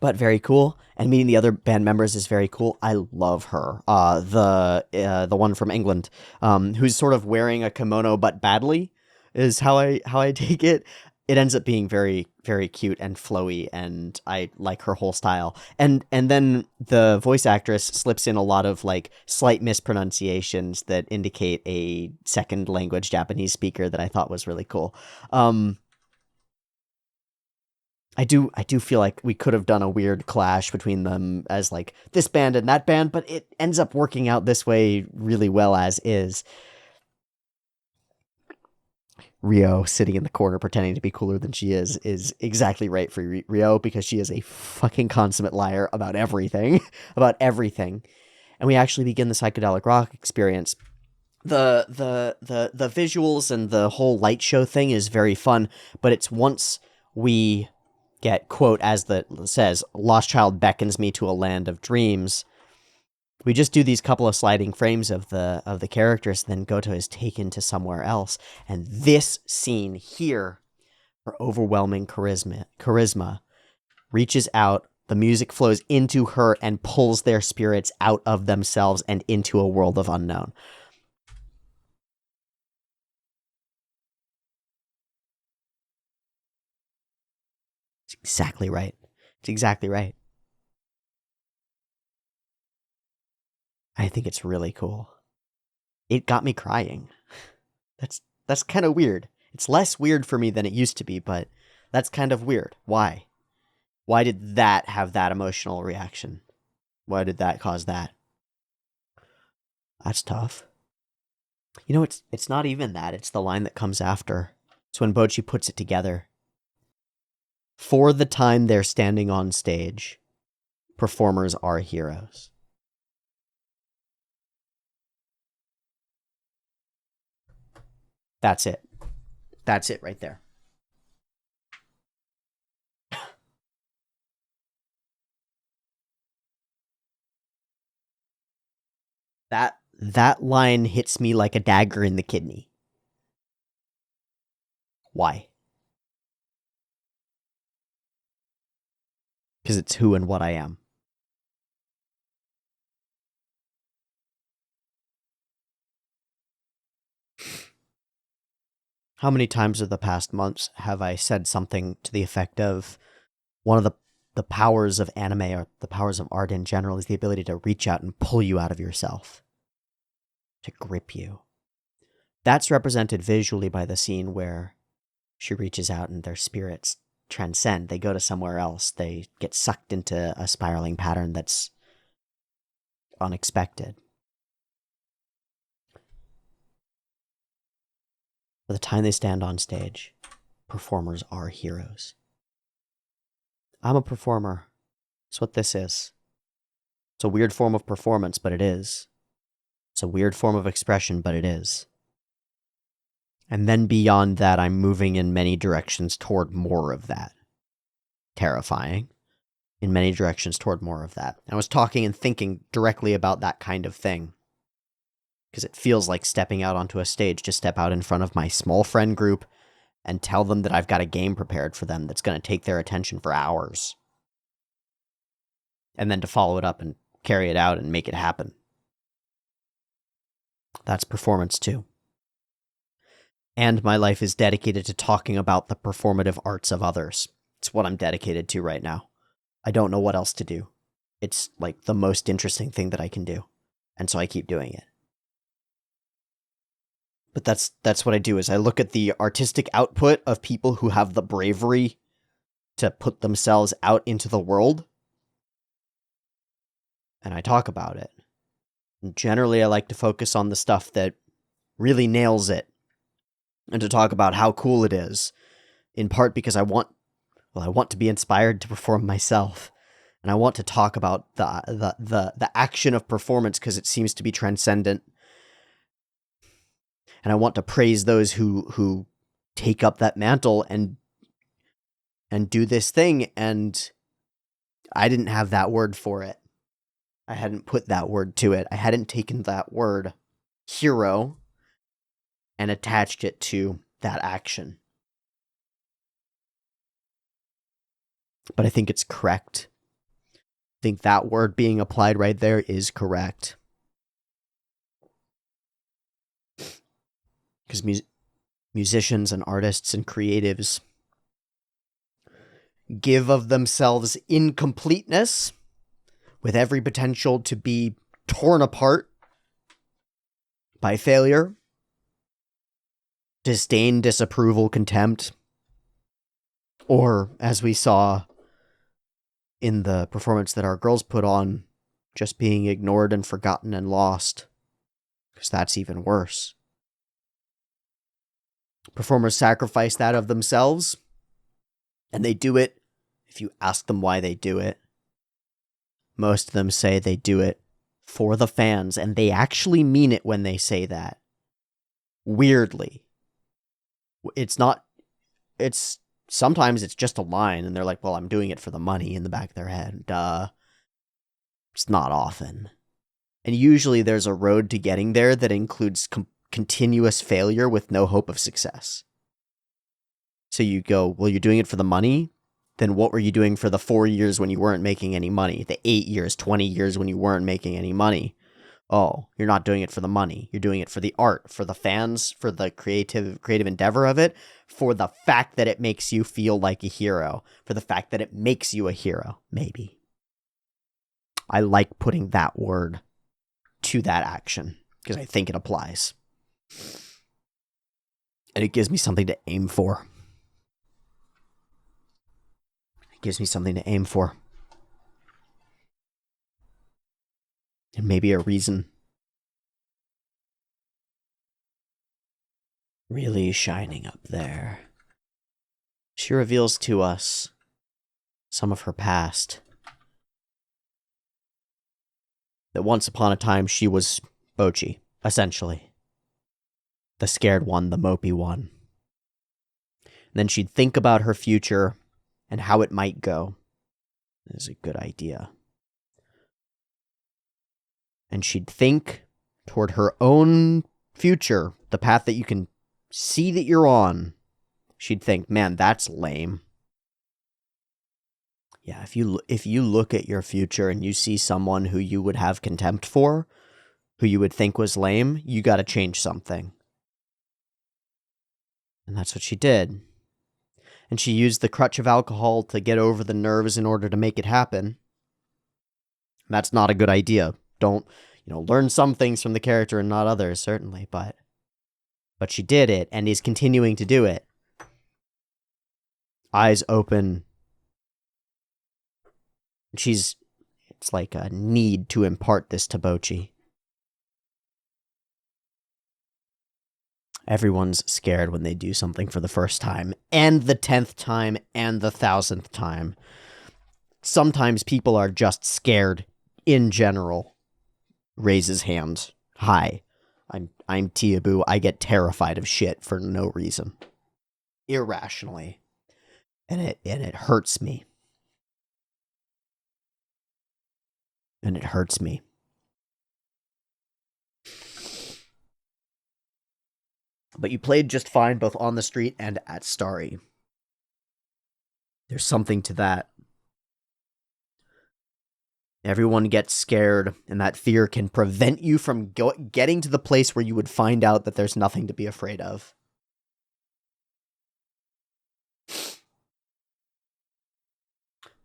But very cool, and meeting the other band members is very cool. I love her, the one from England, who's sort of wearing a kimono but badly, is how I take it. It ends up being very, very cute and flowy, and I like her whole style. And then the voice actress slips in a lot of like slight mispronunciations that indicate a second language Japanese speaker that I thought was really cool. I do feel like we could have done a weird clash between them as like this band and that band, but it ends up working out this way really well as is. Rio sitting in the corner pretending to be cooler than she is exactly right for Rio, because she is a fucking consummate liar about everything, about everything. And we actually begin the psychedelic rock experience. The visuals and the whole light show thing is very fun, but it's once we get, quote, as the says, Lost Child beckons me to a land of dreams. We just do these couple of sliding frames of the characters, then Goto is taken to somewhere else. And this scene here, her overwhelming charisma reaches out, the music flows into her and pulls their spirits out of themselves and into a world of unknown. It's exactly right. It's exactly right. I think it's really cool. It got me crying. That's kind of weird. It's less weird for me than it used to be, but that's kind of weird. Why? Why did that have that emotional reaction? Why did that cause that? That's tough. You know, it's not even that. It's the line that comes after. It's when Bocchi puts it together. For the time they're standing on stage, performers are heroes. That's it. That's it right there. That line hits me like a dagger in the kidney. Why? Because it's who and what I am. How many times of the past months have I said something to the effect of, one of the powers of anime, or the powers of art in general, is the ability to reach out and pull you out of yourself, to grip you. That's represented visually by the scene where she reaches out and their spirits transcend. They go to somewhere else. They get sucked into a spiraling pattern that's unexpected. By the time they stand on stage, performers are heroes. I'm a performer. That's what this is. It's a weird form of performance, but it is. It's a weird form of expression, but it is. And then beyond that, I'm moving in many directions toward more of that. Terrifying. In many directions toward more of that. I was talking and thinking directly about that kind of thing. Because it feels like stepping out onto a stage to step out in front of my small friend group and tell them that I've got a game prepared for them that's going to take their attention for hours. And then to follow it up and carry it out and make it happen. That's performance too. And my life is dedicated to talking about the performative arts of others. It's what I'm dedicated to right now. I don't know what else to do. It's like the most interesting thing that I can do. And so I keep doing it. But that's what I do, is I look at the artistic output of people who have the bravery to put themselves out into the world. And I talk about it. And generally, I like to focus on the stuff that really nails it. And to talk about how cool it is. In part because I want to be inspired to perform myself. And I want to talk about the action of performance because it seems to be transcendent. And I want to praise those who take up that mantle and do this thing. And I didn't have that word for it. I hadn't put that word to it. I hadn't taken that word, hero, and attached it to that action. But I think it's correct. I think that word being applied right there is correct. Because musicians and artists and creatives give of themselves incompleteness with every potential to be torn apart by failure, disdain, disapproval, contempt, or, as we saw in the performance that our girls put on, just being ignored and forgotten and lost, because that's even worse. Performers sacrifice that of themselves, and they do it. If you ask them why they do it, most of them say they do it for the fans, and they actually mean it when they say that. Weirdly. Sometimes it's just a line, and they're like, well, I'm doing it for the money in the back of their head. Duh. It's not often. And usually there's a road to getting there that includes continuous failure with no hope of success. So you go, well, you're doing it for the money? Then what were you doing for the 4 years when you weren't making any money? The 8 years, 20 years when you weren't making any money? Oh, you're not doing it for the money. You're doing it for the art, for the fans, for the creative endeavor of it, for the fact that it makes you feel like a hero, for the fact that it makes you a hero, maybe. I like putting that word to that action because I think it applies. And it gives me something to aim for. Gives me something to aim for. And maybe a reason. Really shining up there. She reveals to us some of her past. That once upon a time she was Bocchi, essentially. The scared one, the mopey one. And then she'd think about her future and how it might go. Is a good idea. And she'd think toward her own future, the path that you can see that you're on. She'd think, man, that's lame. Yeah, if you look at your future and you see someone who you would have contempt for, who you would think was lame, you got to change something. And that's what she did. And she used the crutch of alcohol to get over the nerves in order to make it happen. That's not a good idea. Don't, learn some things from the character and not others, certainly, but she did it and is continuing to do it. Eyes open. It's like a need to impart this to Bocchi. Everyone's scared when they do something for the first time, and the 10th time, and the 1000th time. Sometimes people are just scared in general. Raises hand. Hi, I'm I'm Teeaboo. I get terrified of shit for no reason. Irrationally. And it hurts me. And it hurts me. But you played just fine both on the street and at Starry. There's something to that. Everyone gets scared, and that fear can prevent you from getting to the place where you would find out that there's nothing to be afraid of.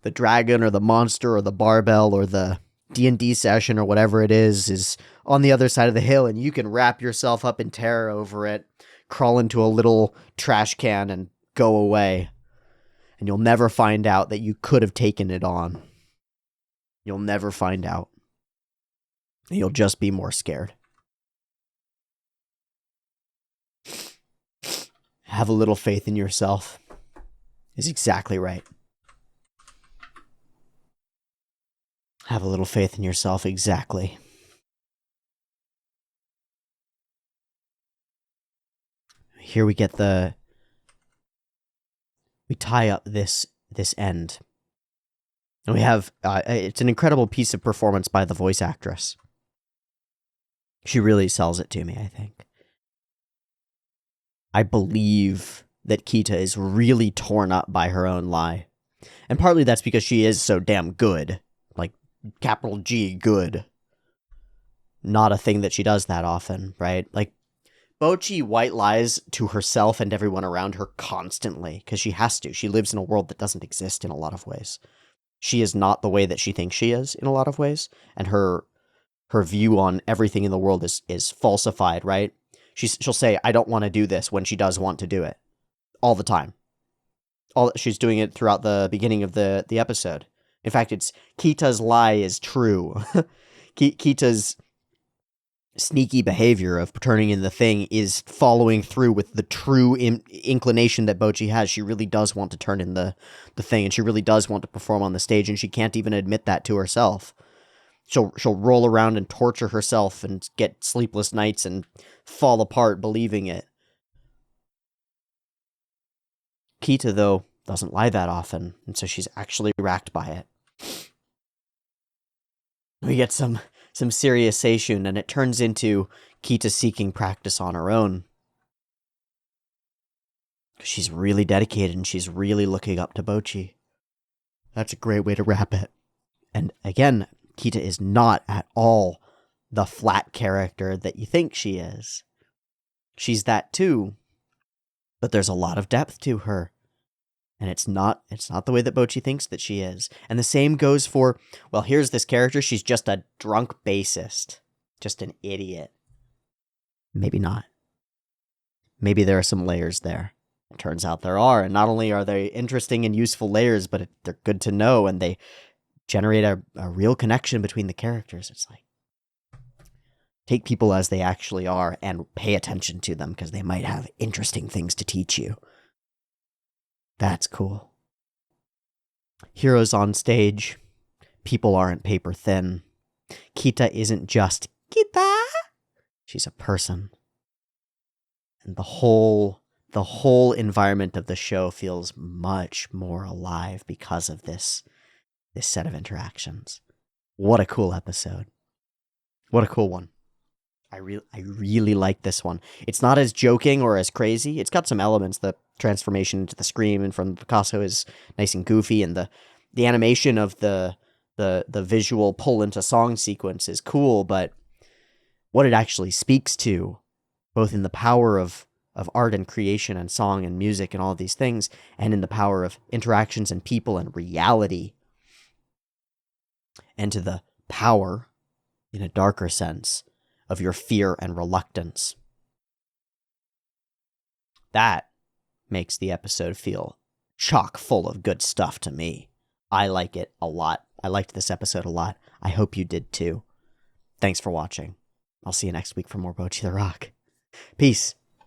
The dragon or the monster or the barbell or the D&D session or whatever it is on the other side of the hill, and you can wrap yourself up in terror over it, crawl into a little trash can and go away. And you'll never find out that you could have taken it on. You'll never find out. You'll just be more scared. Have a little faith in yourself is exactly right. Have a little faith in yourself, exactly. Here we get we tie up this end. And we have, it's an incredible piece of performance by the voice actress. She really sells it to me, I think. I believe that Kita is really torn up by her own lie. And partly that's because she is so damn good. Like, capital G, good. Not a thing that she does that often, right? Like, Bocchi white lies to herself and everyone around her constantly, because she has to. She lives in a world that doesn't exist in a lot of ways. She is not the way that she thinks she is in a lot of ways, and her view on everything in the world is falsified, right? She'll say, I don't want to do this, when she does want to do it. All the time. She's doing it throughout the beginning of the episode. In fact, it's Kita's lie is true. Kita's sneaky behavior of turning in the thing is following through with the true inclination that Bocchi has. She really does want to turn in the thing, and she really does want to perform on the stage, and she can't even admit that to herself. She'll roll around and torture herself and get sleepless nights and fall apart believing it. Kita, though, doesn't lie that often, and so she's actually racked by it. We get some serious Seishun, and it turns into Kita seeking practice on her own. She's really dedicated, and she's really looking up to Bocchi. That's a great way to wrap it. And again, Kita is not at all the flat character that you think she is. She's that too, but there's a lot of depth to her. And it's not the way that Bocchi thinks that she is. And the same goes for, well, here's this character, she's just a drunk bassist. Just an idiot. Maybe not. Maybe there are some layers there. It turns out there are, and not only are they interesting and useful layers, but they're good to know, and they generate a real connection between the characters. It's like, take people as they actually are and pay attention to them, because they might have interesting things to teach you. That's cool. Heroes on stage. People aren't paper thin. Kita isn't just Kita. She's a person. And the whole environment of the show feels much more alive because of this set of interactions. What a cool episode. What a cool one. I really like this one. It's not as joking or as crazy. It's got some elements. The transformation into the scream and from Picasso is nice and goofy, and the animation of the visual pull into song sequence is cool, but what it actually speaks to, both in the power of art and creation and song and music and all of these things, and in the power of interactions and people and reality, and to the power, in a darker sense, of your fear and reluctance. That makes the episode feel chock full of good stuff to me. I like it a lot. I liked this episode a lot. I hope you did too. Thanks for watching. I'll see you next week for more Bocchi the Rock. Peace.